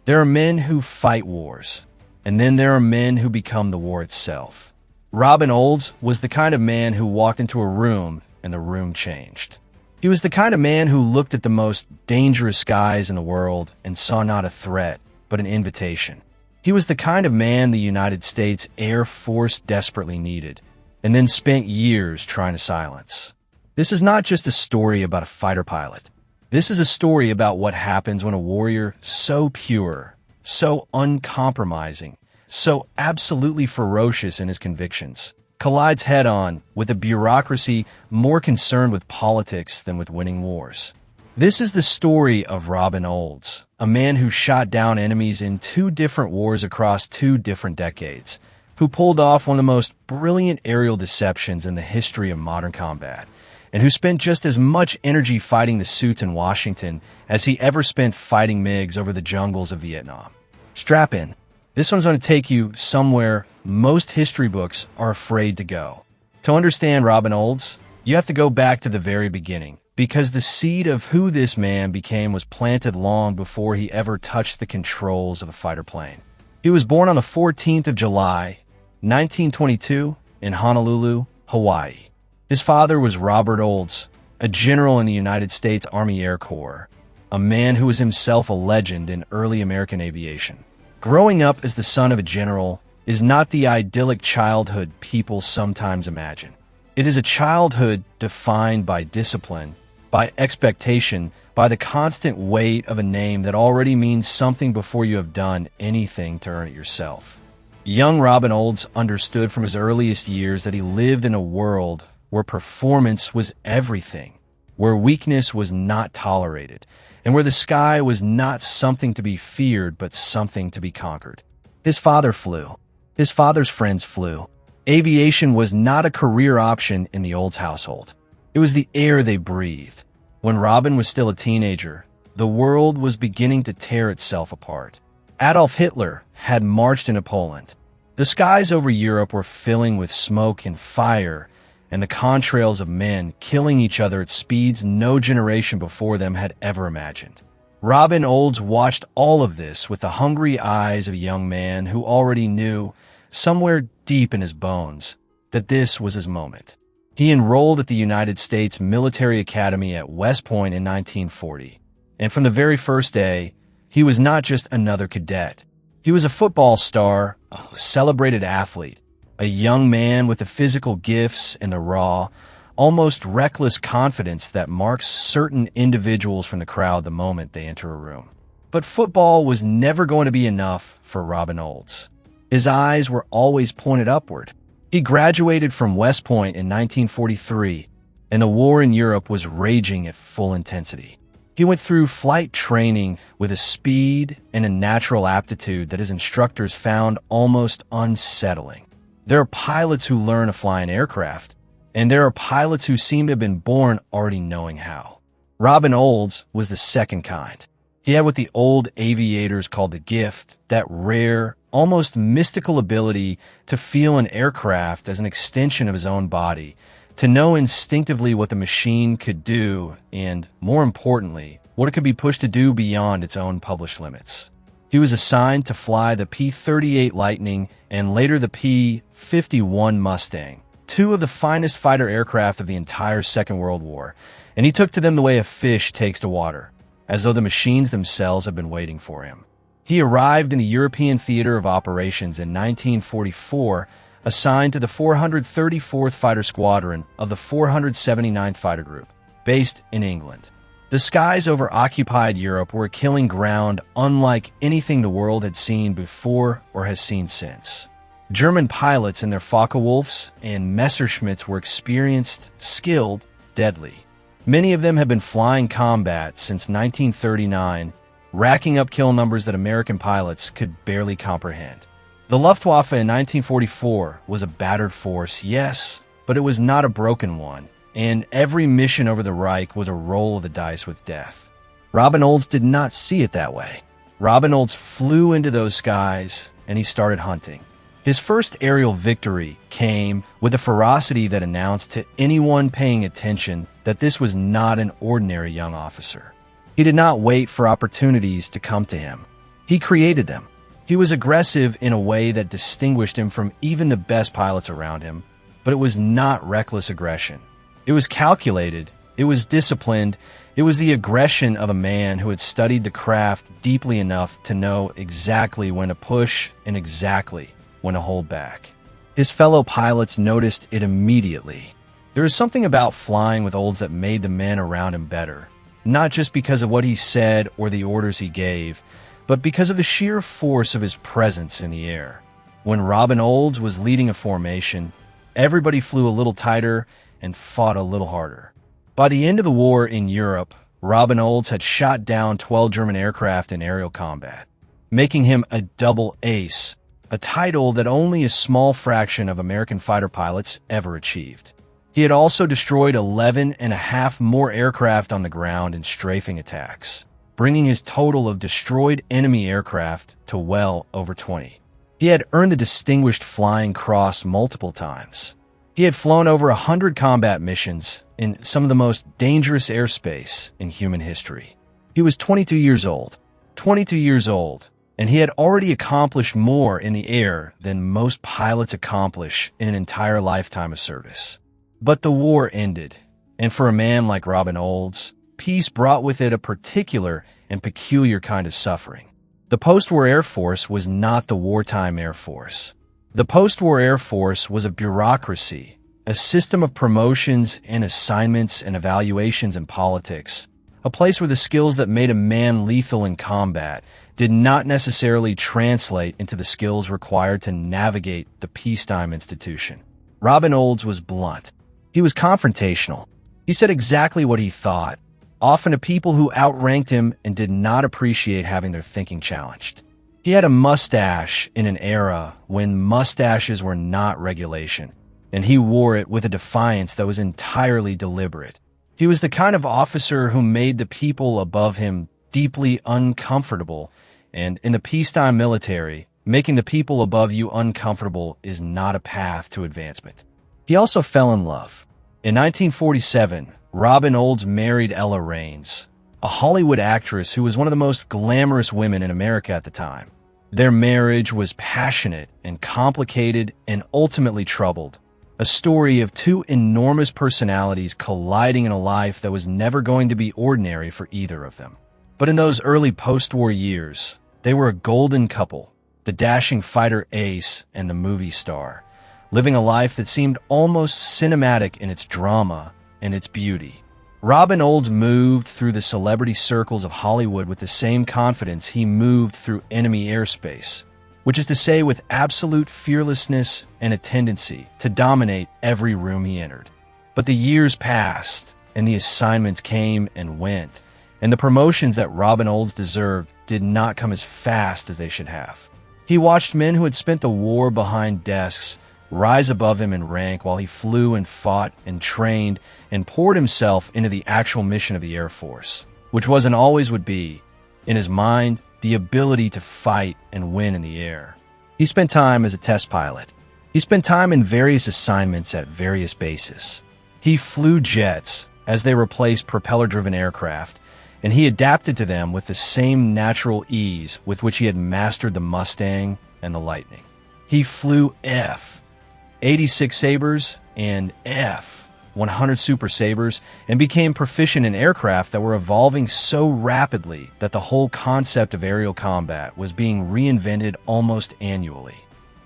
There are men who fight wars, and then there are men who become the war itself. Robin Olds was the kind of man who walked into a room and the room changed. He was the kind of man who looked at the most dangerous skies in the world and saw not a threat, but an invitation. He was the kind of man the United States Air Force desperately needed, and then spent years trying to silence. This is not just a story about a fighter pilot. This is a story about what happens when a warrior so pure, so uncompromising, so absolutely ferocious in his convictions, collides head-on with a bureaucracy more concerned with politics than with winning wars. This is the story of Robin Olds, a man who shot down enemies in 2 different wars across 2 different decades, who pulled off one of the most brilliant aerial deceptions in the history of modern combat, and who spent just as much energy fighting the suits in Washington as he ever spent fighting MiGs over the jungles of Vietnam. Strap in. This one's going to take you somewhere most history books are afraid to go. To understand Robin Olds, you have to go back to the very beginning, because the seed of who this man became was planted long before he ever touched the controls of a fighter plane. He was born on the 14th of July, 1922, in Honolulu, Hawaii. His father was Robert Olds, a general in the United States Army Air Corps, a man who was himself a legend in early American aviation. Growing up as the son of a general is not the idyllic childhood people sometimes imagine. It is a childhood defined by discipline, by expectation, by the constant weight of a name that already means something before you have done anything to earn it yourself. Young Robin Olds understood from his earliest years that he lived in a world where performance was everything, where weakness was not tolerated, and where the sky was not something to be feared but something to be conquered. His father flew. His father's friends flew. Aviation was not a career option in the Olds household. It was the air they breathed. When Robin was still a teenager, the world was beginning to tear itself apart. Adolf Hitler had marched into Poland. The skies over Europe were filling with smoke and fire, and the contrails of men killing each other at speeds no generation before them had ever imagined. Robin Olds watched all of this with the hungry eyes of a young man who already knew, somewhere deep in his bones, that this was his moment. He enrolled at the United States Military Academy at West Point in 1940, and from the very first day, he was not just another cadet. He was a football star, a celebrated athlete, a young man with the physical gifts and the raw, almost reckless confidence that marks certain individuals from the crowd the moment they enter a room. But football was never going to be enough for Robin Olds. His eyes were always pointed upward. He graduated from West Point in 1943, and the war in Europe was raging at full intensity. He went through flight training with a speed and a natural aptitude that his instructors found almost unsettling. There are pilots who learn to fly an aircraft, and there are pilots who seem to have been born already knowing how. Robin Olds was the second kind. He had what the old aviators called the gift, that rare, almost mystical ability to feel an aircraft as an extension of his own body, to know instinctively what the machine could do, and, more importantly, what it could be pushed to do beyond its own published limits. He was assigned to fly the P-38 Lightning and later the P-51 Mustang, 2 of the finest fighter aircraft of the entire Second World War, and he took to them the way a fish takes to water, as though the machines themselves had been waiting for him. He arrived in the European Theater of Operations in 1944, assigned to the 434th Fighter Squadron of the 479th Fighter Group, based in England. The skies over occupied Europe were a killing ground unlike anything the world had seen before or has seen since. German pilots in their Focke-Wulfs and Messerschmitts were experienced, skilled, deadly. Many of them had been flying combat since 1939, racking up kill numbers that American pilots could barely comprehend. The Luftwaffe in 1944 was a battered force, yes, but it was not a broken one, and every mission over the Reich was a roll of the dice with death. Robin Olds did not see it that way. Robin Olds flew into those skies, and he started hunting. His first aerial victory came with a ferocity that announced to anyone paying attention that this was not an ordinary young officer. He did not wait for opportunities to come to him. He created them. He was aggressive in a way that distinguished him from even the best pilots around him, but it was not reckless aggression. It was calculated, it was disciplined, it was the aggression of a man who had studied the craft deeply enough to know exactly when to push and exactly when to hold back. His fellow pilots noticed it immediately. There was something about flying with Olds that made the men around him better, not just because of what he said or the orders he gave, but because of the sheer force of his presence in the air. When Robin Olds was leading a formation, everybody flew a little tighter and fought a little harder. By the end of the war in Europe, Robin Olds had shot down 12 German aircraft in aerial combat, making him a double ace, a title that only a small fraction of American fighter pilots ever achieved. He had also destroyed 11 and a half more aircraft on the ground in strafing attacks, bringing his total of destroyed enemy aircraft to well over 20. He had earned the Distinguished Flying Cross multiple times. He had flown over 100 combat missions in some of the most dangerous airspace in human history. He was 22 years old. 22 years old, and he had already accomplished more in the air than most pilots accomplish in an entire lifetime of service. But the war ended, and for a man like Robin Olds, peace brought with it a particular and peculiar kind of suffering. The post-war Air Force was not the wartime Air Force. The post-war Air Force was a bureaucracy, a system of promotions and assignments and evaluations in politics, a place where the skills that made a man lethal in combat did not necessarily translate into the skills required to navigate the peacetime institution. Robin Olds was blunt. He was confrontational. He said exactly what he thought, often to people who outranked him and did not appreciate having their thinking challenged. He had a mustache in an era when mustaches were not regulation, and he wore it with a defiance that was entirely deliberate. He was the kind of officer who made the people above him deeply uncomfortable, and in the peacetime military, making the people above you uncomfortable is not a path to advancement. He also fell in love. In 1947, Robin Olds married Ella Raines, a Hollywood actress who was one of the most glamorous women in America at the time. Their marriage was passionate and complicated and ultimately troubled, a story of two enormous personalities colliding in a life that was never going to be ordinary for either of them. But in those early post-war years, they were a golden couple, the dashing fighter ace and the movie star, living a life that seemed almost cinematic in its drama and its beauty. Robin Olds moved through the celebrity circles of Hollywood with the same confidence he moved through enemy airspace, which is to say with absolute fearlessness and a tendency to dominate every room he entered. But the years passed, and the assignments came and went, and the promotions that Robin Olds deserved did not come as fast as they should have. He watched men who had spent the war behind desks rise above him in rank while he flew and fought and trained and poured himself into the actual mission of the Air Force, which was and always would be, in his mind, the ability to fight and win in the air. He spent time as a test pilot. He spent time in various assignments at various bases. He flew jets as they replaced propeller-driven aircraft, and he adapted to them with the same natural ease with which he had mastered the Mustang and the Lightning. He flew F-86 Sabres and F-100 Super Sabres and became proficient in aircraft that were evolving so rapidly that the whole concept of aerial combat was being reinvented almost annually.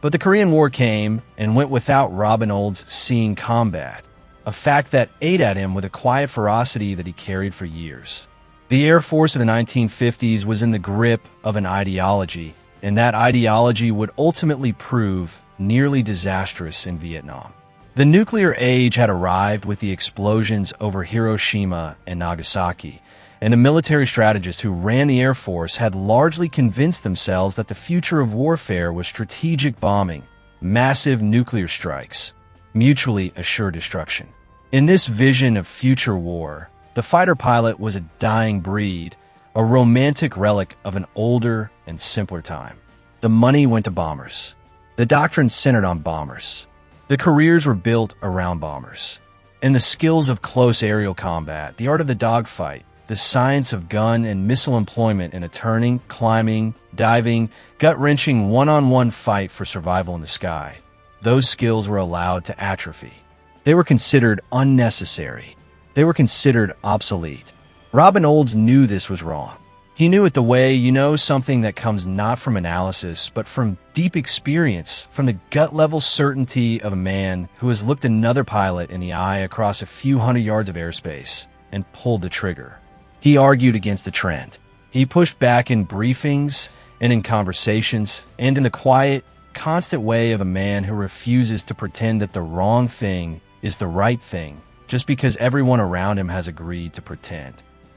But the Korean War came and went without Robin Olds seeing combat, a fact that ate at him with a quiet ferocity that he carried for years. The Air Force of the 1950s was in the grip of an ideology, and that ideology would ultimately prove nearly disastrous in Vietnam. The nuclear age had arrived with the explosions over Hiroshima and Nagasaki, and the military strategists who ran the Air Force had largely convinced themselves that the future of warfare was strategic bombing, massive nuclear strikes, mutually assured destruction. In this vision of future war, the fighter pilot was a dying breed, a romantic relic of an older and simpler time. The money went to bombers. The doctrine centered on bombers. The careers were built around bombers. And the skills of close aerial combat, the art of the dogfight, the science of gun and missile employment in a turning, climbing, diving, gut-wrenching one-on-one fight for survival in the sky. Those skills were allowed to atrophy. They were considered unnecessary. They were considered obsolete. Robin Olds knew this was wrong. He knew it the way you know something that comes not from analysis, but from deep experience, from the gut-level certainty of a man who has looked another pilot in the eye across a few hundred yards of airspace and pulled the trigger. He argued against the trend. He pushed back in briefings and in conversations and in the quiet, constant way of a man who refuses to pretend that the wrong thing is the right thing just because everyone around him has agreed to pretend.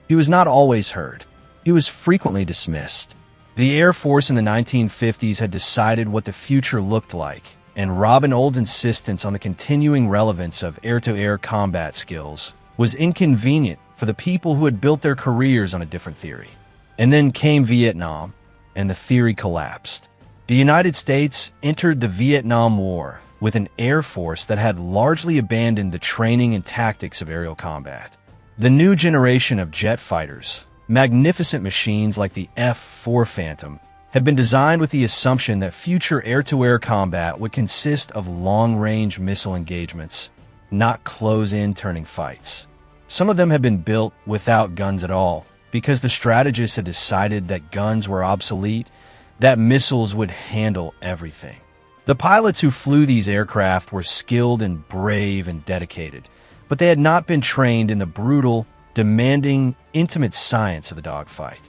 He was not always heard. He was frequently dismissed. The Air Force in the 1950s had decided what the future looked like, and Robin Olds' insistence on the continuing relevance of air-to-air combat skills was inconvenient for the people who had built their careers on a different theory. And then came Vietnam, and the theory collapsed. The United States entered the Vietnam War with an Air Force that had largely abandoned the training and tactics of aerial combat. The new generation of jet fighters, magnificent machines like the F-4 Phantom, had been designed with the assumption that future air-to-air combat would consist of long-range missile engagements, not close-in turning fights. Some of them had been built without guns at all, because the strategists had decided that guns were obsolete, that missiles would handle everything. The pilots who flew these aircraft were skilled and brave and dedicated, but they had not been trained in the brutal, demanding, intimate science of the dogfight.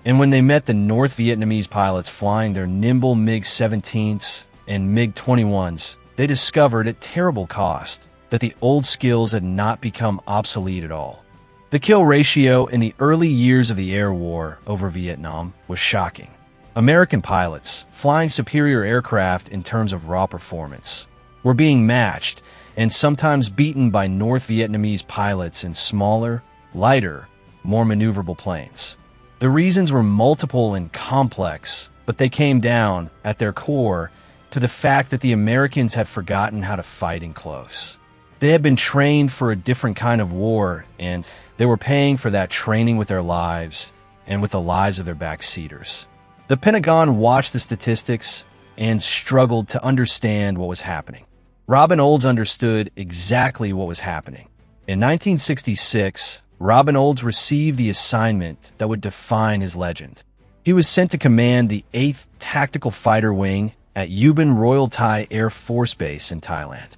And when they met the North Vietnamese pilots flying their nimble MiG-17s and MiG-21s, they discovered at terrible cost that the old skills had not become obsolete at all. The kill ratio in the early years of the air war over Vietnam was shocking. American pilots, flying superior aircraft in terms of raw performance, were being matched and sometimes beaten by North Vietnamese pilots in smaller, lighter, more maneuverable planes. The reasons were multiple and complex, but they came down, at their core, to the fact that the Americans had forgotten how to fight in close. They had been trained for a different kind of war, and they were paying for that training with their lives and with the lives of their backseaters. The Pentagon watched the statistics and struggled to understand what was happening. Robin Olds understood exactly what was happening. In 1966, Robin Olds received the assignment that would define his legend. He was sent to command the 8th Tactical Fighter Wing at Ubin Royal Thai Air Force Base in Thailand.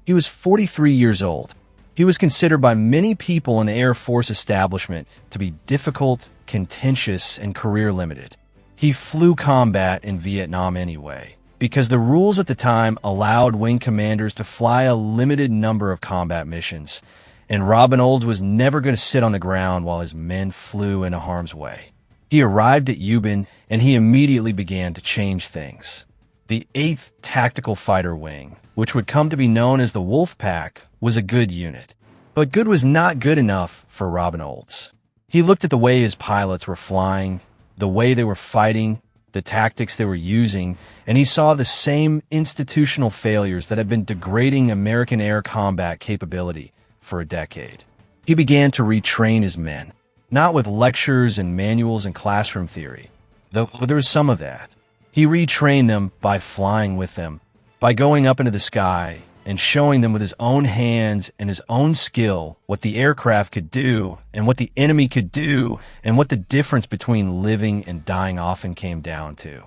He was 43 years old. He was considered by many people in the Air Force establishment to be difficult, contentious, and career-limited. He flew combat in Vietnam anyway, because the rules at the time allowed wing commanders to fly a limited number of combat missions, and Robin Olds was never going to sit on the ground while his men flew into harm's way. He arrived at Ubin, and he immediately began to change things. The 8th Tactical Fighter Wing, which would come to be known as the Wolf Pack, was a good unit. But good was not good enough for Robin Olds. He looked at the way his pilots were flying, the way they were fighting, the tactics they were using, and he saw the same institutional failures that had been degrading American air combat capability for a decade. He began to retrain his men, not with lectures and manuals and classroom theory, though there was some of that. He retrained them by flying with them, by going up into the sky and showing them with his own hands and his own skill what the aircraft could do and what the enemy could do and what the difference between living and dying often came down to.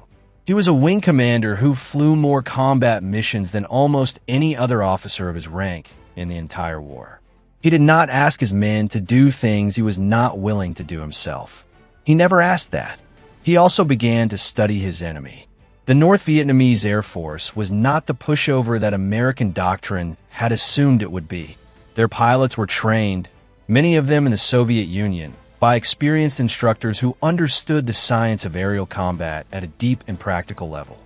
He was a wing commander who flew more combat missions than almost any other officer of his rank in the entire war. He did not ask his men to do things he was not willing to do himself. He never asked that. He also began to study his enemy. The North Vietnamese Air Force was not the pushover that American doctrine had assumed it would be. Their pilots were trained, many of them in the Soviet Union, by experienced instructors who understood the science of aerial combat at a deep and practical level.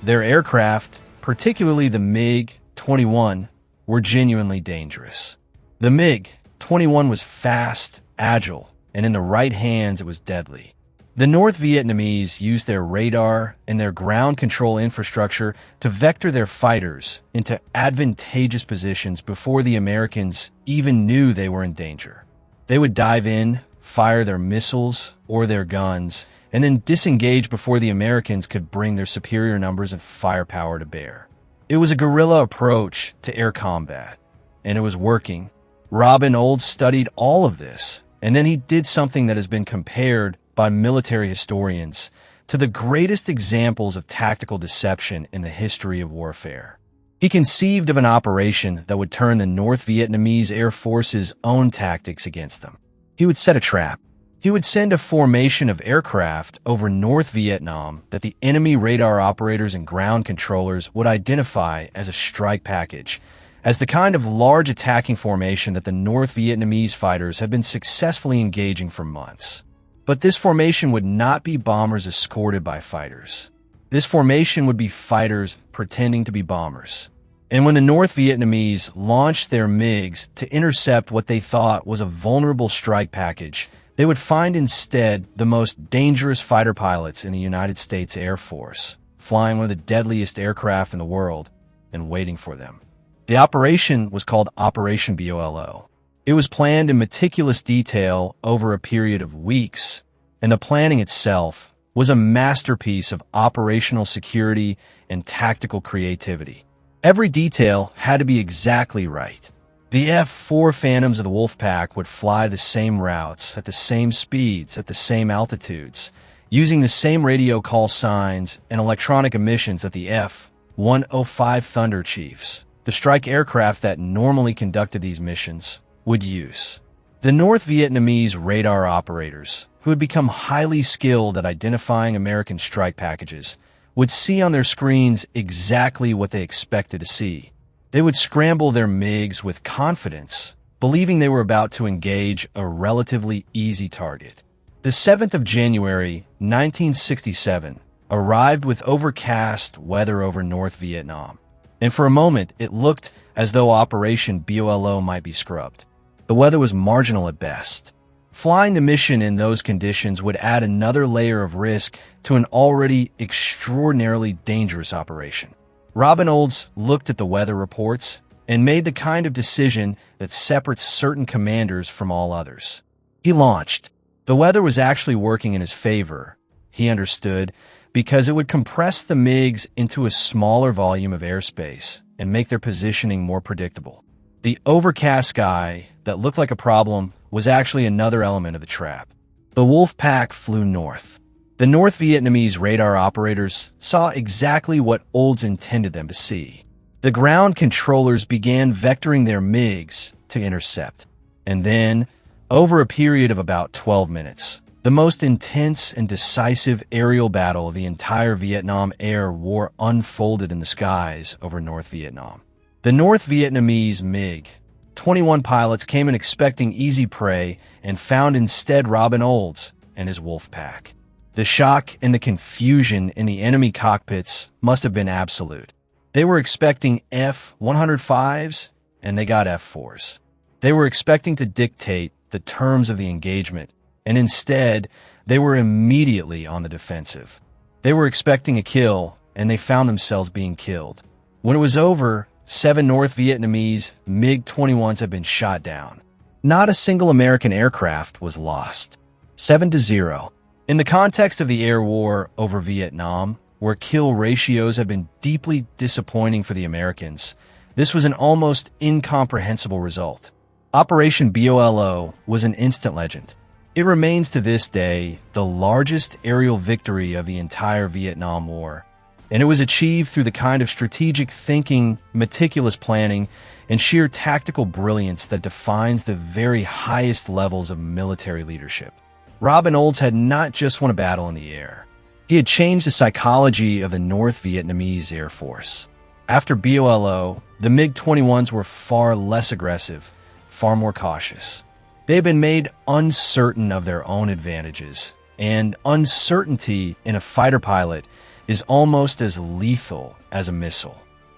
Their aircraft, particularly the MiG-21, were genuinely dangerous. The MiG-21 was fast, agile, and in the right hands it was deadly. The North Vietnamese used their radar and their ground control infrastructure to vector their fighters into advantageous positions before the Americans even knew they were in danger. They would dive in, fire their missiles or their guns, and then disengage before the Americans could bring their superior numbers and firepower to bear. It was a guerrilla approach to air combat, and it was working. Robin Olds studied all of this, and then he did something that has been compared by military historians to the greatest examples of tactical deception in the history of warfare. He conceived of an operation that would turn the North Vietnamese Air Force's own tactics against them. He would set a trap. He would send a formation of aircraft over North Vietnam that the enemy radar operators and ground controllers would identify as a strike package, as the kind of large attacking formation that the North Vietnamese fighters had been successfully engaging for months. But this formation would not be bombers escorted by fighters. This formation would be fighters pretending to be bombers. And when the North Vietnamese launched their MiGs to intercept what they thought was a vulnerable strike package, they would find instead the most dangerous fighter pilots in the United States Air Force, flying one of the deadliest aircraft in the world, and waiting for them. The operation was called Operation BOLO. It was planned in meticulous detail over a period of weeks, and the planning itself was a masterpiece of operational security and tactical creativity. Every detail had to be exactly right. The F-4 Phantoms of the Wolfpack would fly the same routes, at the same speeds, at the same altitudes, using the same radio call signs and electronic emissions that the F-105 Thunder Chiefs, the strike aircraft that normally conducted these missions, would use. The North Vietnamese radar operators, who had become highly skilled at identifying American strike packages, would see on their screens exactly what they expected to see. They would scramble their MiGs with confidence, believing they were about to engage a relatively easy target. The 7th of January, 1967, arrived with overcast weather over North Vietnam, and for a moment it looked as though Operation BOLO might be scrubbed. The weather was marginal at best. Flying the mission in those conditions would add another layer of risk to an already extraordinarily dangerous operation. Robin Olds looked at the weather reports and made the kind of decision that separates certain commanders from all others. He launched. The weather was actually working in his favor, he understood, because it would compress the MiGs into a smaller volume of airspace and make their positioning more predictable. The overcast sky that looked like a problem was actually another element of the trap. The Wolfpack flew north. The North Vietnamese radar operators saw exactly what Olds intended them to see. The ground controllers began vectoring their MiGs to intercept. And then, over a period of about 12 minutes, the most intense and decisive aerial battle of the entire Vietnam Air War unfolded in the skies over North Vietnam. The North Vietnamese MiG-21 pilots came in expecting easy prey and found instead Robin Olds and his Wolfpack. The shock and the confusion in the enemy cockpits must have been absolute. They were expecting F-105s, and they got F-4s. They were expecting to dictate the terms of the engagement, and instead, they were immediately on the defensive. They were expecting a kill, and they found themselves being killed. When it was over, 7 North Vietnamese MiG-21s had been shot down. Not a single American aircraft was lost. 7-0. In the context of the air war over Vietnam, where kill ratios had been deeply disappointing for the Americans, this was an almost incomprehensible result. Operation BOLO was an instant legend. It remains to this day the largest aerial victory of the entire Vietnam War, and it was achieved through the kind of strategic thinking, meticulous planning, and sheer tactical brilliance that defines the very highest levels of military leadership. Robin Olds had not just won a battle in the air. He had changed the psychology of the North Vietnamese Air Force. After BOLO, the MiG-21s were far less aggressive, far more cautious. They had been made uncertain of their own advantages, and uncertainty in a fighter pilot is almost as lethal as a missile.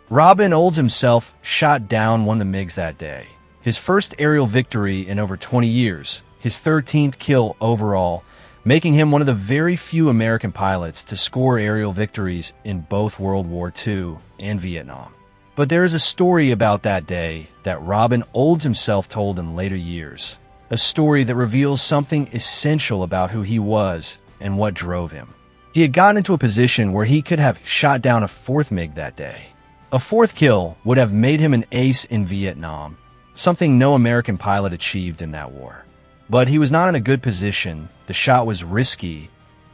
Robin Olds himself shot down one of the MiGs that day. His first aerial victory in over 20 years, his 13th kill overall, making him one of the very few American pilots to score aerial victories in both World War II and Vietnam. But there is a story about that day that Robin Olds himself told in later years. a story that reveals something essential about who he was and what drove him. He had gotten into a position where he could have shot down a fourth MiG that day. A fourth kill would have made him an ace in Vietnam, something no American pilot achieved in that war. But he was not in a good position, the shot was risky,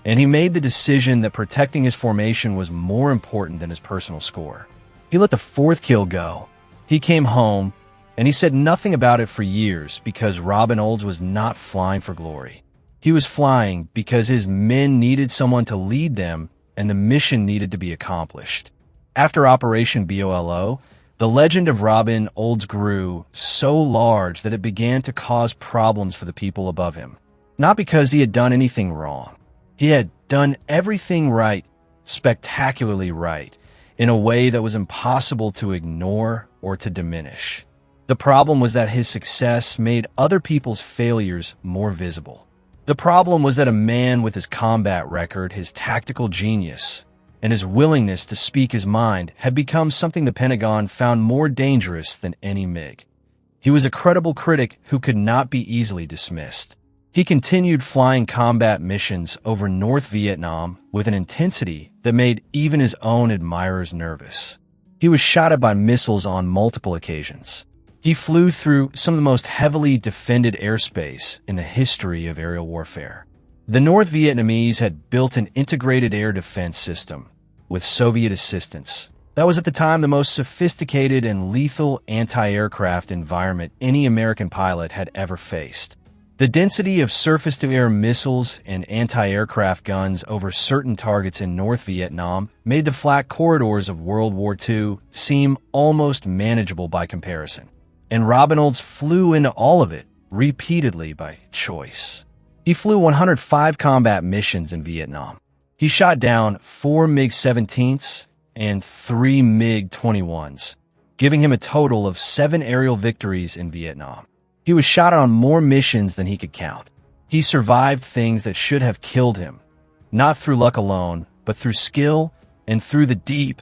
and he made the decision that protecting his formation was more important than his personal score. He let the fourth kill go. He came home, and he said nothing about it for years because Robin Olds was not flying for glory. He was flying because his men needed someone to lead them, and the mission needed to be accomplished. After Operation BOLO, the legend of Robin Olds grew so large that it began to cause problems for the people above him. Not because he had done anything wrong. He had done everything right, spectacularly right, in a way that was impossible to ignore or to diminish. The problem was that his success made other people's failures more visible. The problem was that a man with his combat record, his tactical genius, and his willingness to speak his mind had become something the Pentagon found more dangerous than any MiG. He was a credible critic who could not be easily dismissed. He continued flying combat missions over North Vietnam with an intensity that made even his own admirers nervous. He was shot at by missiles on multiple occasions. He flew through some of the most heavily defended airspace in the history of aerial warfare. The North Vietnamese had built an integrated air defense system with Soviet assistance. That was at the time the most sophisticated and lethal anti-aircraft environment any American pilot had ever faced. The density of surface-to-air missiles and anti-aircraft guns over certain targets in North Vietnam made the flat corridors of World War II seem almost manageable by comparison. And Robin Olds flew into all of it repeatedly by choice. He flew 105 combat missions in Vietnam. He shot down 4 MiG-17s and 3 MiG-21s, giving him a total of 7 aerial victories in Vietnam. He was shot on more missions than he could count. He survived things that should have killed him, not through luck alone, but through skill and through the deep,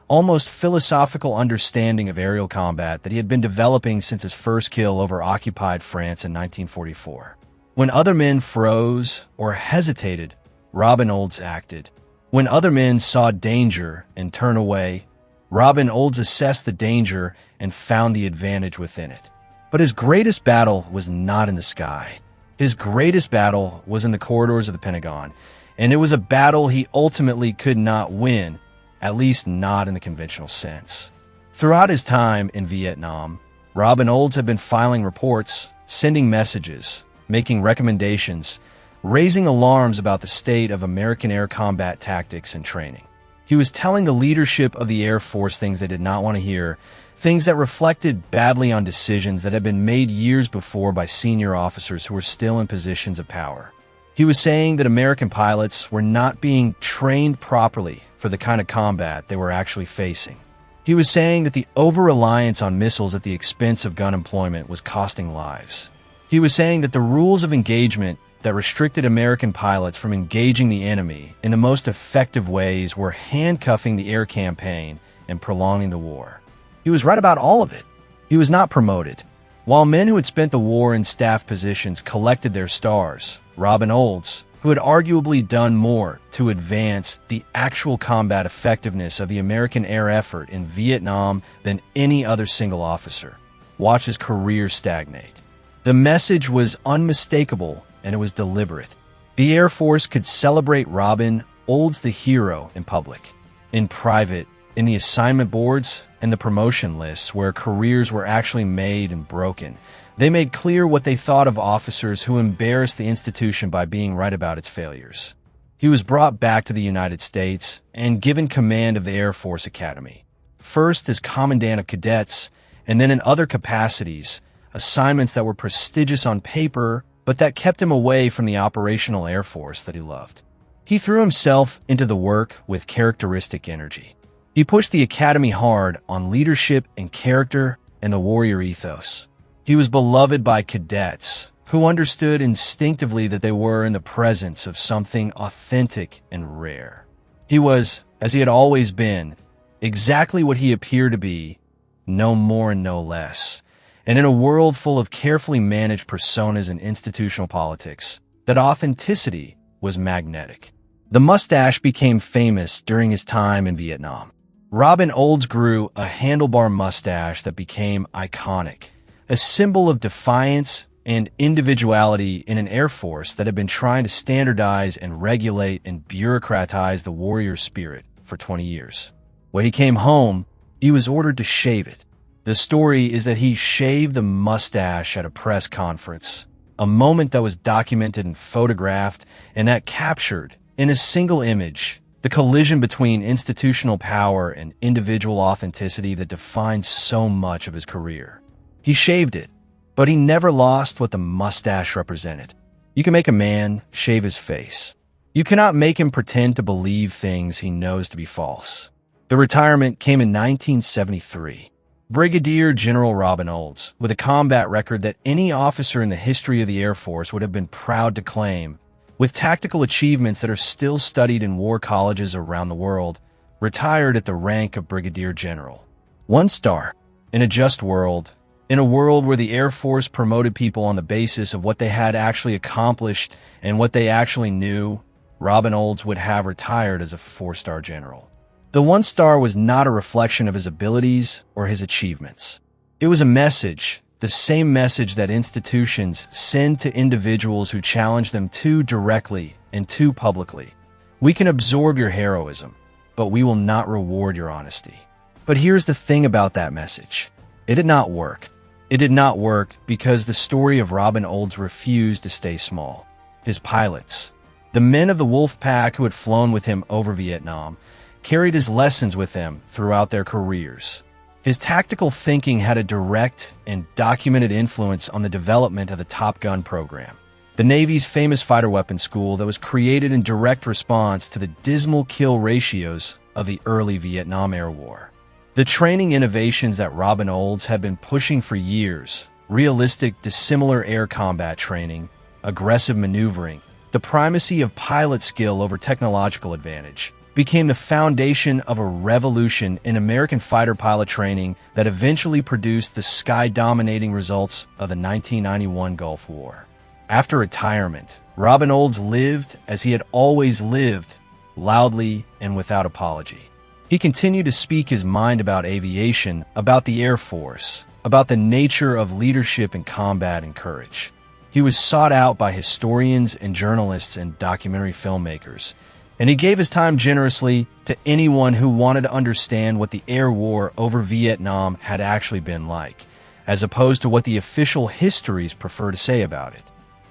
almost philosophical understanding of aerial combat that he had been developing since his first kill over occupied France in 1944. When other men froze or hesitated, Robin Olds acted. When other men saw danger and turned away, Robin Olds assessed the danger and found the advantage within it. But his greatest battle was not in the sky. His greatest battle was in the corridors of the Pentagon, and it was a battle he ultimately could not win, at least not in the conventional sense. Throughout his time in Vietnam, Robin Olds had been filing reports, sending messages, making recommendations, raising alarms about the state of American air combat tactics and training. He was telling the leadership of the Air Force things they did not want to hear, things that reflected badly on decisions that had been made years before by senior officers who were still in positions of power. He was saying that American pilots were not being trained properly for the kind of combat they were actually facing. He was saying that the over-reliance on missiles at the expense of gun employment was costing lives. He was saying that the rules of engagement that restricted American pilots from engaging the enemy in the most effective ways were handcuffing the air campaign and prolonging the war. He was right about all of it. He was not promoted. While men who had spent the war in staff positions collected their stars, Robin Olds, who had arguably done more to advance the actual combat effectiveness of the American air effort in Vietnam than any other single officer, watched his career stagnate. The message was unmistakable, and it was deliberate. The Air Force could celebrate Robin Olds the hero in public. In private, in the assignment boards and the promotion lists where careers were actually made and broken, they made clear what they thought of officers who embarrassed the institution by being right about its failures. He was brought back to the United States and given command of the Air Force Academy, first as Commandant of Cadets, and then in other capacities, assignments that were prestigious on paper, but that kept him away from the operational Air Force that he loved. He threw himself into the work with characteristic energy. He pushed the Academy hard on leadership and character and the warrior ethos. He was beloved by cadets who understood instinctively that they were in the presence of something authentic and rare. He was, as he had always been, exactly what he appeared to be, no more and no less. And in a world full of carefully managed personas and institutional politics, that authenticity was magnetic. The mustache became famous during his time in Vietnam. Robin Olds grew a handlebar mustache that became iconic, a symbol of defiance and individuality in an Air Force that had been trying to standardize and regulate and bureaucratize the warrior spirit for 20 years. When he came home, he was ordered to shave it. The story is that he shaved the mustache at a press conference, a moment that was documented and photographed, and that captured, in a single image, the collision between institutional power and individual authenticity that defined so much of his career. He shaved it, but he never lost what the mustache represented. You can make a man shave his face. You cannot make him pretend to believe things he knows to be false. The retirement came in 1973. Brigadier General Robin Olds, with a combat record that any officer in the history of the Air Force would have been proud to claim, with tactical achievements that are still studied in war colleges around the world, retired at the rank of Brigadier General. 1 star. In a just world, in a world where the Air Force promoted people on the basis of what they had actually accomplished and what they actually knew, Robin Olds would have retired as a 4-star general. The 1 star was not a reflection of his abilities or his achievements. It was a message, the same message that institutions send to individuals who challenge them too directly and too publicly. We can absorb your heroism, but we will not reward your honesty. But here's the thing about that message. It did not work. It did not work because the story of Robin Olds refused to stay small. His pilots, the men of the Wolf Pack who had flown with him over Vietnam, carried his lessons with them throughout their careers. His tactical thinking had a direct and documented influence on the development of the Top Gun program, the Navy's famous fighter weapons school that was created in direct response to the dismal kill ratios of the early Vietnam Era War. The training innovations that Robin Olds had been pushing for years, realistic dissimilar air combat training, aggressive maneuvering, the primacy of pilot skill over technological advantage, became the foundation of a revolution in American fighter pilot training that eventually produced the sky-dominating results of the 1991 Gulf War. After retirement, Robin Olds lived as he had always lived, loudly and without apology. He continued to speak his mind about aviation, about the Air Force, about the nature of leadership in combat and courage. He was sought out by historians and journalists and documentary filmmakers, and he gave his time generously to anyone who wanted to understand what the air war over Vietnam had actually been like, as opposed to what the official histories prefer to say about it.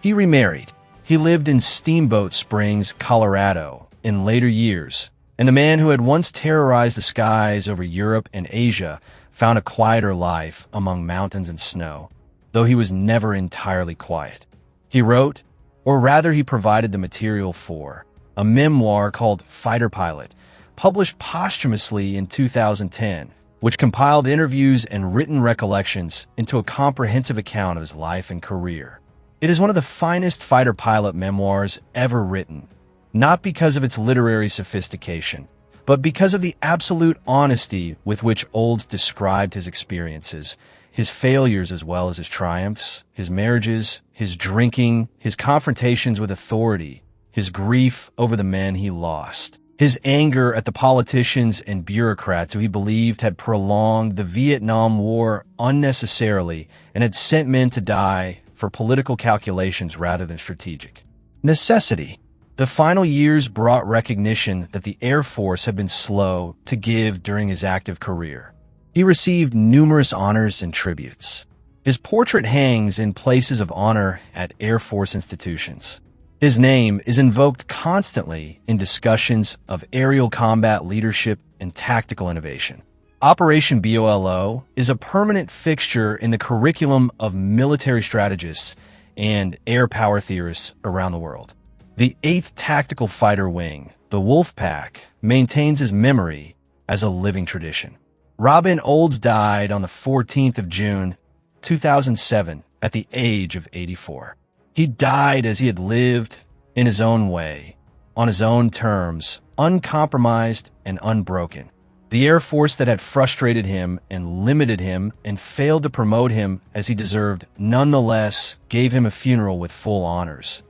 He remarried. He lived in Steamboat Springs, Colorado, in later years, and the man who had once terrorized the skies over Europe and Asia found a quieter life among mountains and snow, though he was never entirely quiet. He wrote, or rather he provided the material for, a memoir called Fighter Pilot, published posthumously in 2010, which compiled interviews and written recollections into a comprehensive account of his life and career. It is one of the finest fighter pilot memoirs ever written, not because of its literary sophistication, but because of the absolute honesty with which Olds described his experiences, his failures as well as his triumphs, his marriages, his drinking, his confrontations with authority, his grief over the men he lost, his anger at the politicians and bureaucrats who he believed had prolonged the Vietnam War unnecessarily and had sent men to die for political calculations rather than strategic necessity. The final years brought recognition that the Air Force had been slow to give during his active career. He received numerous honors and tributes. His portrait hangs in places of honor at Air Force institutions. His name is invoked constantly in discussions of aerial combat leadership and tactical innovation. Operation BOLO is a permanent fixture in the curriculum of military strategists and air power theorists around the world. The 8th Tactical Fighter Wing, the Wolf Pack, maintains his memory as a living tradition. Robin Olds died on the 14th of June, 2007, at the age of 84. He died as he had lived, in his own way, on his own terms, uncompromised and unbroken. The Air Force that had frustrated him and limited him and failed to promote him as he deserved nonetheless gave him a funeral with full honors,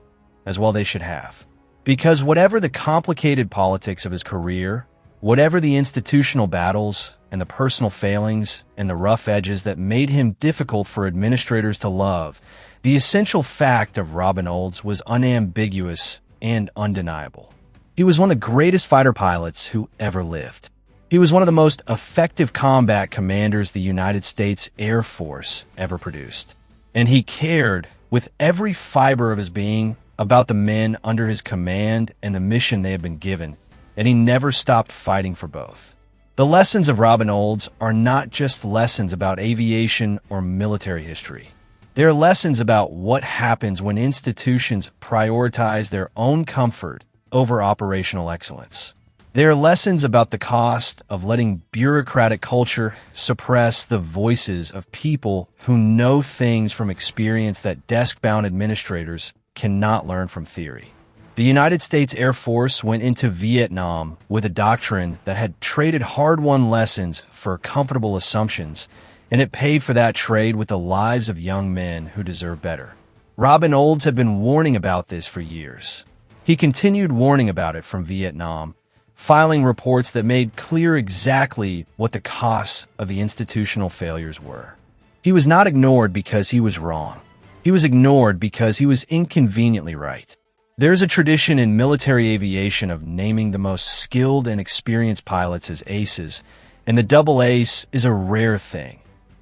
as well they should have. Because whatever the complicated politics of his career, whatever the institutional battles and the personal failings and the rough edges that made him difficult for administrators to love, the essential fact of Robin Olds was unambiguous and undeniable. He was one of the greatest fighter pilots who ever lived. He was one of the most effective combat commanders the United States Air Force ever produced. And he cared with every fiber of his being about the men under his command and the mission they had been given, and he never stopped fighting for both. The lessons of Robin Olds are not just lessons about aviation or military history. They are lessons about what happens when institutions prioritize their own comfort over operational excellence. They are lessons about the cost of letting bureaucratic culture suppress the voices of people who know things from experience that desk-bound administrators cannot learn from theory. The United States Air Force went into Vietnam with a doctrine that had traded hard-won lessons for comfortable assumptions, and it paid for that trade with the lives of young men who deserve better. Robin Olds had been warning about this for years. He continued warning about it from Vietnam, filing reports that made clear exactly what the costs of the institutional failures were. He was not ignored because he was wrong. He was ignored because he was inconveniently right. There's a tradition in military aviation of naming the most skilled and experienced pilots as aces, and the double ace is a rare thing.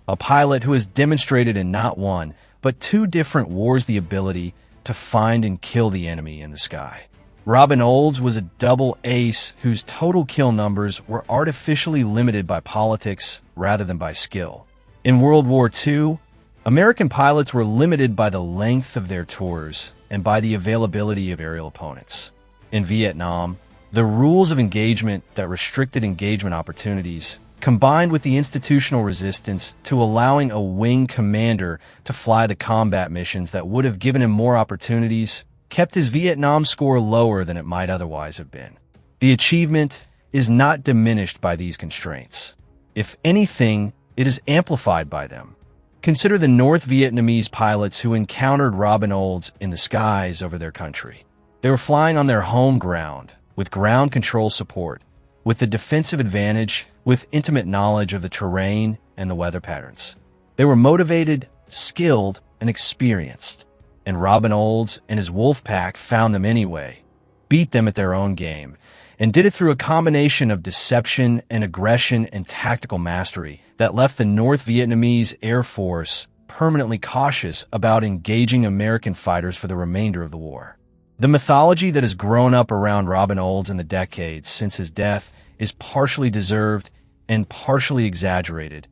A pilot who has demonstrated in not one, but two different wars the ability to find and kill the enemy in the sky. Robin Olds was a double ace whose total kill numbers were artificially limited by politics rather than by skill. In World War II, American pilots were limited by the length of their tours and by the availability of aerial opponents. In Vietnam, the rules of engagement that restricted engagement opportunities, combined with the institutional resistance to allowing a wing commander to fly the combat missions that would have given him more opportunities, kept his Vietnam score lower than it might otherwise have been. The achievement is not diminished by these constraints. If anything, it is amplified by them. Consider the North Vietnamese pilots who encountered Robin Olds in the skies over their country. They were flying on their home ground, with ground control support, with the defensive advantage, with intimate knowledge of the terrain and the weather patterns. They were motivated, skilled, and experienced. And Robin Olds and his wolf pack found them anyway, beat them at their own game, and did it through a combination of deception and aggression and tactical mastery that left the North Vietnamese Air Force permanently cautious about engaging American fighters for the remainder of the war. The mythology that has grown up around Robin Olds in the decades since his death is partially deserved and partially exaggerated,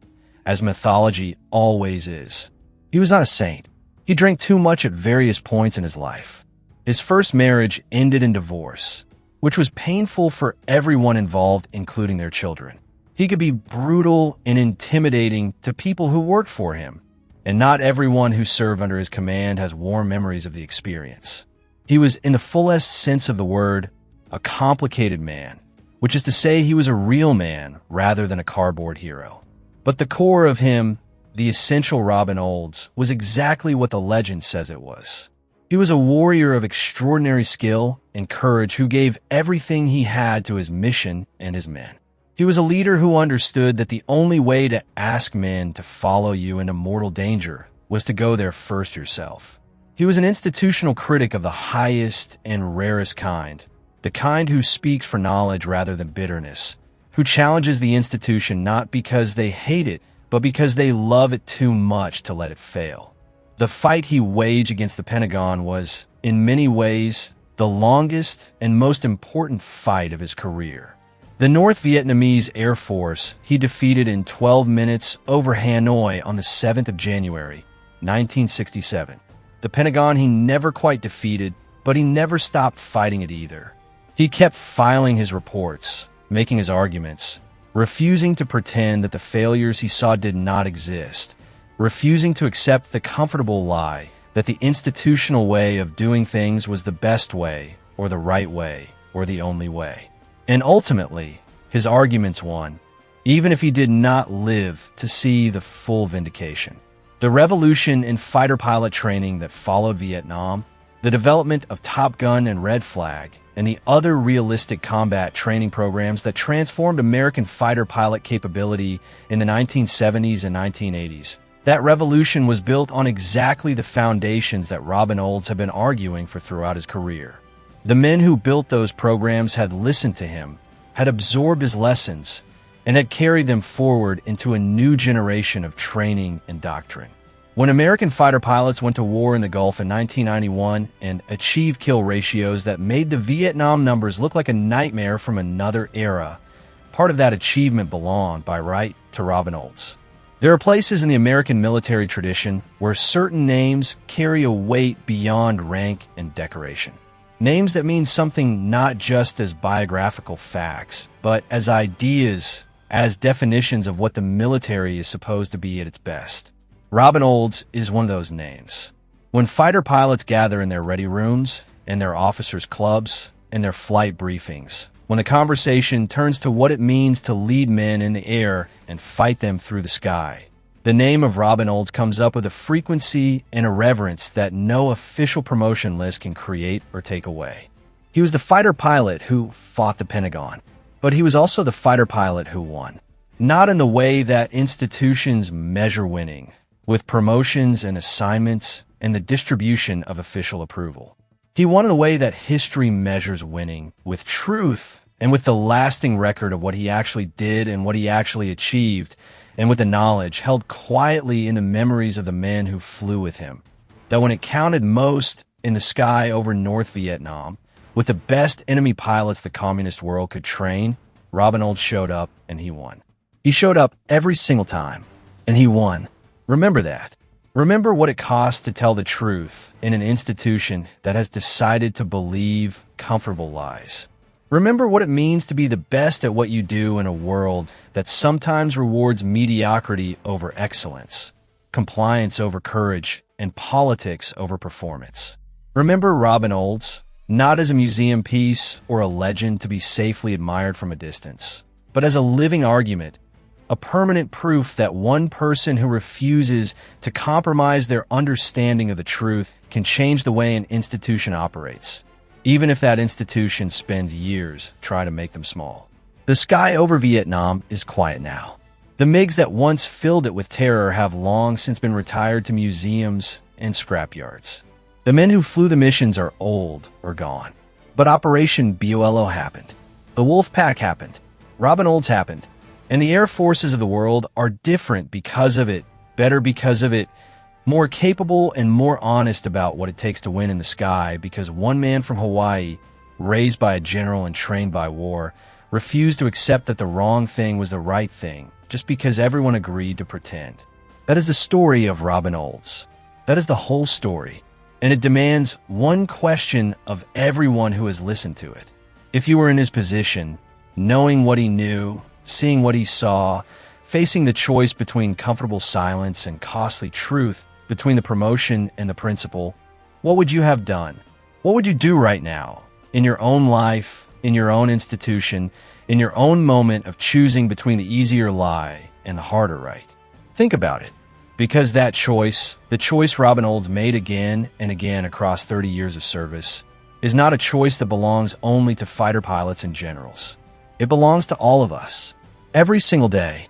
as mythology always is. He was not a saint. He drank too much at various points in his life. His first marriage ended in divorce, which was painful for everyone involved, including their children. He could be brutal and intimidating to people who worked for him, and not everyone who served under his command has warm memories of the experience. He was, in the fullest sense of the word, a complicated man, which is to say he was a real man rather than a cardboard hero. But the core of him, the essential Robin Olds, was exactly what the legend says it was. He was a warrior of extraordinary skill and courage who gave everything he had to his mission and his men. He was a leader who understood that the only way to ask men to follow you into mortal danger was to go there first yourself. He was an institutional critic of the highest and rarest kind, the kind who speaks for knowledge rather than bitterness, who challenges the institution not because they hate it, but because they love it too much to let it fail. The fight he waged against the Pentagon was, in many ways, the longest and most important fight of his career. The North Vietnamese Air Force he defeated in 12 minutes over Hanoi on the 7th of January, 1967. The Pentagon he never quite defeated, but he never stopped fighting it either. He kept filing his reports, making his arguments, refusing to pretend that the failures he saw did not exist, refusing to accept the comfortable lie that the institutional way of doing things was the best way, or the right way, or the only way. And ultimately, his arguments won, even if he did not live to see the full vindication. The revolution in fighter pilot training that followed Vietnam, the development of Top Gun and Red Flag, and the other realistic combat training programs that transformed American fighter pilot capability in the 1970s and 1980s. That revolution was built on exactly the foundations that Robin Olds had been arguing for throughout his career. The men who built those programs had listened to him, had absorbed his lessons, and had carried them forward into a new generation of training and doctrine. When American fighter pilots went to war in the Gulf in 1991 and achieved kill ratios that made the Vietnam numbers look like a nightmare from another era, part of that achievement belonged, by right, to Robin Olds. There are places in the American military tradition where certain names carry a weight beyond rank and decoration. Names that mean something not just as biographical facts, but as ideas, as definitions of what the military is supposed to be at its best. Robin Olds is one of those names. When fighter pilots gather in their ready rooms, in their officers' clubs, in their flight briefings, when the conversation turns to what it means to lead men in the air and fight them through the sky, the name of Robin Olds comes up with a frequency and a reverence that no official promotion list can create or take away. He was the fighter pilot who fought the Pentagon, but he was also the fighter pilot who won. Not in the way that institutions measure winning, with promotions and assignments and the distribution of official approval. He won in the way that history measures winning, with truth and with the lasting record of what he actually did and what he actually achieved, and with the knowledge held quietly in the memories of the men who flew with him, that when it counted most in the sky over North Vietnam, with the best enemy pilots the communist world could train, Robin Olds showed up and he won. He showed up every single time, and he won. Remember that. Remember what it costs to tell the truth in an institution that has decided to believe comfortable lies. Remember what it means to be the best at what you do in a world that sometimes rewards mediocrity over excellence, compliance over courage, and politics over performance. Remember Robin Olds, not as a museum piece or a legend to be safely admired from a distance, but as a living argument, a permanent proof that one person who refuses to compromise their understanding of the truth can change the way an institution operates, even if that institution spends years trying to make them small. The sky over Vietnam is quiet now. The MiGs that once filled it with terror have long since been retired to museums and scrapyards. The men who flew the missions are old or gone. But Operation BOLO happened. The Wolf Pack happened. Robin Olds happened. And the air forces of the world are different because of it, better because of it, more capable and more honest about what it takes to win in the sky because one man from Hawaii, raised by a general and trained by war, refused to accept that the wrong thing was the right thing just because everyone agreed to pretend. That is the story of Robin Olds. That is the whole story. And it demands one question of everyone who has listened to it. If you were in his position, knowing what he knew, seeing what he saw, facing the choice between comfortable silence and costly truth, between the promotion and the principle, what would you have done? What would you do right now, in your own life, in your own institution, in your own moment of choosing between the easier lie and the harder right? Think about it, because that choice, the choice Robin Olds made again and again across 30 years of service, is not a choice that belongs only to fighter pilots and generals. It belongs to all of us. Every single day,